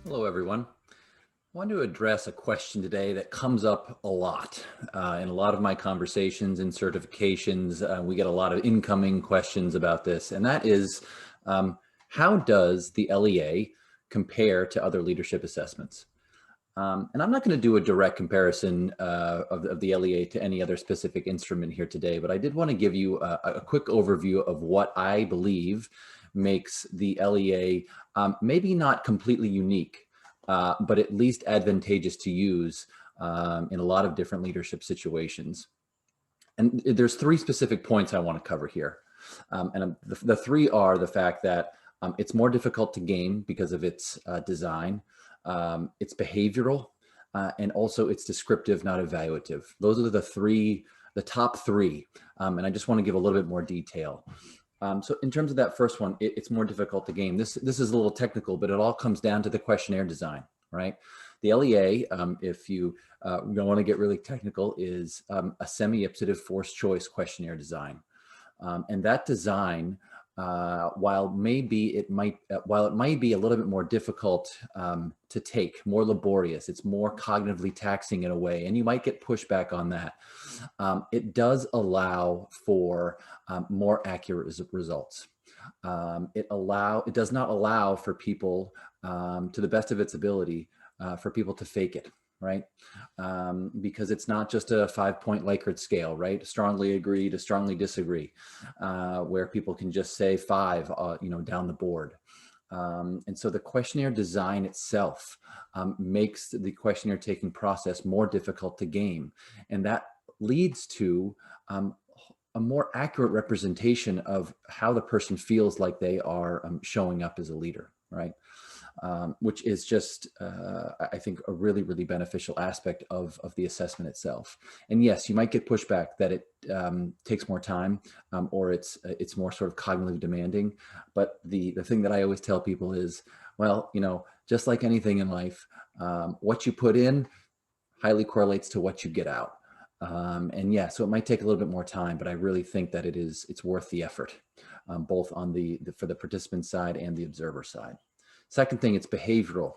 Hello, everyone. I want to address a question today that comes up a lot in a lot of my conversations and certifications. We get a lot of incoming questions about this, and that is, um, how does the LEA compare to other leadership assessments? And I'm not going to do a direct comparison of the LEA to any other specific instrument here today, but I did want to give you a quick overview of what I believe makes the LEA maybe not completely unique, but at least advantageous to use in a lot of different leadership situations. And there's three specific points I want to cover here. The three are the fact that it's more difficult to game because of its design, it's behavioral, and also it's descriptive, not evaluative. Those are the top three. And I just want to give a little bit more detail. So in terms of that first one, it's more difficult to game. This is a little technical, but it all comes down to the questionnaire design, right? The LEA, if you don't want to get really technical, is a semi-ipsative forced choice questionnaire design. And that design, while it might be a little bit more difficult to take, more laborious, it's more cognitively taxing in a way, and you might get pushback on that. It does allow for more accurate results. It does not allow for people, to the best of its ability, for people to fake it, right? Because it's not just a 5-point Likert scale, right? Strongly agree to strongly disagree, where people can just say 5, down the board. And so the questionnaire design itself makes the questionnaire taking process more difficult to game. And that leads to a more accurate representation of how the person feels like they are showing up as a leader, right? Which is just, I think, a really, really beneficial aspect of the assessment itself. And yes, you might get pushback that it takes more time, or it's more sort of cognitively demanding. But the thing that I always tell people is, well, just like anything in life, what you put in highly correlates to what you get out. And yeah, so it might take a little bit more time, but I really think that it's worth the effort, both on for the participant side and the observer side. Second thing, it's behavioral.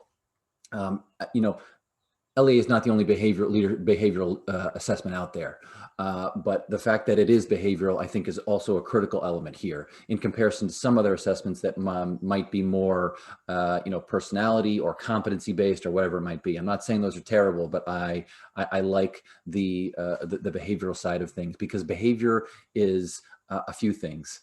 LEA is not the only behavioral assessment out there, but the fact that it is behavioral, I think, is also a critical element here in comparison to some other assessments that might be more, personality or competency based or whatever it might be. I'm not saying those are terrible, but I like the behavioral side of things, because behavior is a few things.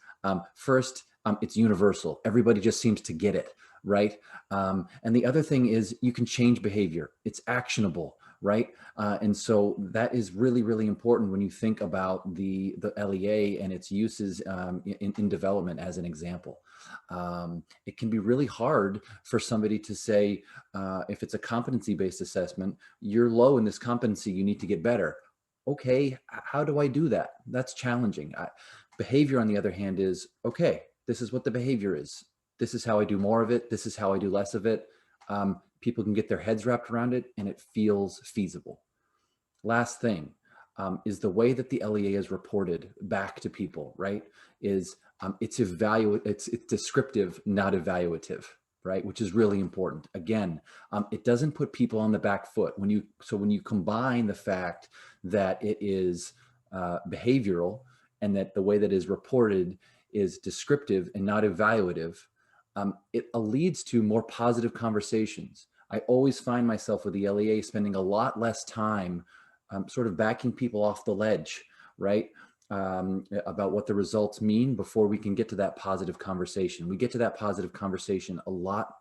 First, it's universal. Everybody just seems to get it, right? And the other thing is you can change behavior. It's actionable, right? And so that is really, really important when you think about the LEA and its uses in development, as an example. It can be really hard for somebody to say, if it's a competency-based assessment, you're low in this competency, you need to get better. Okay, how do I do that? That's challenging. Behavior, on the other hand, is, okay, this is what the behavior is. This is how I do more of it. This is how I do less of it. People can get their heads wrapped around it, and it feels feasible. Last thing is the way that the LEA is reported back to people, right? It's descriptive, not evaluative, right? Which is really important. Again, it doesn't put people on the back foot. When you combine the fact that it is behavioral, and that the way that is reported is descriptive and not evaluative, it leads to more positive conversations. I always find myself with the LEA spending a lot less time sort of backing people off the ledge, right? About what the results mean before we can get to that positive conversation. We get to that positive conversation a lot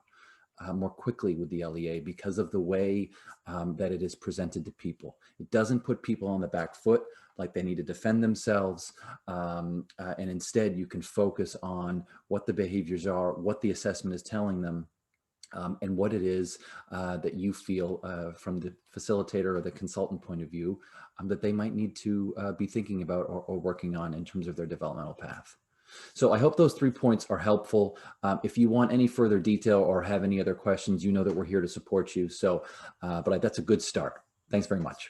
more quickly with the LEA because of the way that it is presented to people. It doesn't put people on the back foot like they need to defend themselves. And instead, you can focus on what the behaviors are, what the assessment is telling them, and what it is that you feel from the facilitator or the consultant point of view that they might need to be thinking about or working on in terms of their developmental path. So I hope those 3 points are helpful. If you want any further detail or have any other questions, you know that we're here to support you. So, but that's a good start. Thanks very much.